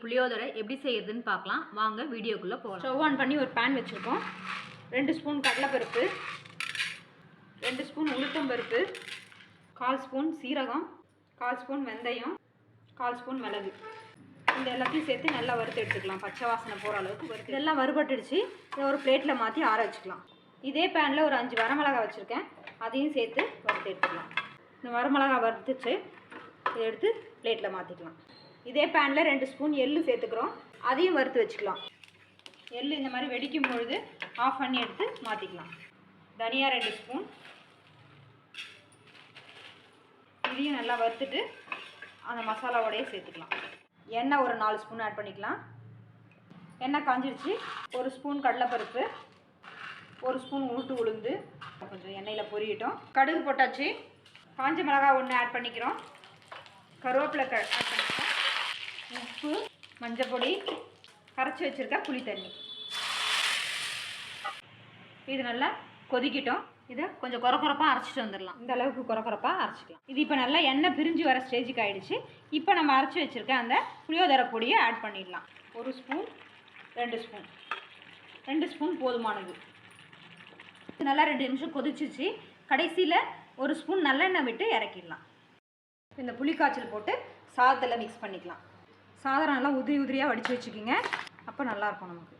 புளியோதரை எப்படி செய்யறதுன்னு பார்க்கலாம் வாங்க வீடியோக்குள்ளே போகலாம். ஸ்டவ் ஆன் பண்ணி ஒரு பேன் வச்சுருக்கோம். 2 ஸ்பூன் கடலைப்பருப்பு, 2 ஸ்பூன் உளுத்தம்பருப்பு, 1/4 ஸ்பூன் சீரகம், 1/4 ஸ்பூன் வெந்தயம், 1/4 ஸ்பூன் மிளகு. இந்த எல்லாத்தையும் சேர்த்து நல்லா வறுத்து எடுத்துக்கலாம். பச்சை வாசனை போகிற அளவுக்கு வறுத்து இதெல்லாம் வறுபட்டுடுச்சு. இதை ஒரு பிளேட்டில் மாற்றி ஆற வச்சுக்கலாம். இதே பேனில் ஒரு 5 வரமிளகா வச்சுருக்கேன், அதையும் சேர்த்து வறுத்து எடுத்துக்கலாம். இந்த வரமிளகா வறுத்துச்சு இதை எடுத்து பிளேட்டில் மாற்றிக்கலாம். இதே பேனில் 2 ஸ்பூன் எள்ளு சேர்த்துக்கிறோம், அதையும் வறுத்து வச்சுக்கலாம். எள்ளு இந்த மாதிரி வெடிக்கும் பொழுது ஆஃப் பண்ணி எடுத்து மாற்றிக்கலாம். தனியா 2 ஸ்பூன், இதையும் நல்லா வறுத்துட்டு அந்த மசாலாவோடையே சேர்த்துக்கலாம். எண்ணெய் ஒரு 4 ஸ்பூன் ஆட் பண்ணிக்கலாம். எண்ணெய் காஞ்சிடுச்சு. 1 ஸ்பூன் கடலைப்பருப்பு, 1 ஸ்பூன் உளுந்து கொஞ்சம் எண்ணெயில் பொரியட்டும். கடுகு போட்டாச்சு. காஞ்ச மிளகாய் 1 ஆட் பண்ணிக்கிறோம். கருவேப்பிலை ஆட் பண்ணிக்கிறோம். உப்பு, மஞ்சள் பொடி, கரைச்சி வச்சுருக்க புளி தண்ணி. இது நல்லா கொதிக்கிட்டோம். இதை கொஞ்சம் குறப்பாக அரைச்சிட்டு வந்துடலாம். இந்த அளவுக்கு குறப்பாக அரைச்சிக்கலாம். இது இப்போ நல்லா எண்ணெய் பிரிஞ்சு வர ஸ்டேஜுக்கு ஆகிடுச்சு. இப்போ நம்ம அரைச்சி வச்சுருக்க அந்த புளியோதரை பொடியை ஆட் பண்ணிடலாம். 1 ஸ்பூன், 2 ஸ்பூன் போதுமானது. இது நல்லா 2 நிமிஷம் கொதிச்சிச்சு. கடைசியில் 1 ஸ்பூன் நல்லெண்ணெய் விட்டு இறக்கிடலாம். இந்த புளி காய்ச்சல் போட்டு சாதத்தில் மிக்ஸ் பண்ணிக்கலாம். சாதம் நல்லா உதிரியாக வடித்து வச்சுக்கிங்க, அப்போ நல்லாயிருக்கும். நமக்கு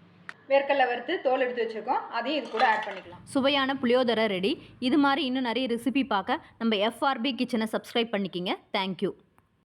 வேர்க்கடலை வறுத்து தோல் எடுத்து வச்சுருக்கோம், அதையும் இது கூட ஆட் பண்ணிக்கலாம். சுவையான புளியோதரை ரெடி. இது மாதிரி இன்னும் நிறைய ரெசிபி பார்க்க நம்ம FRB கிச்சனை சப்ஸ்கிரைப் பண்ணிக்கிங்க. தேங்க்யூ.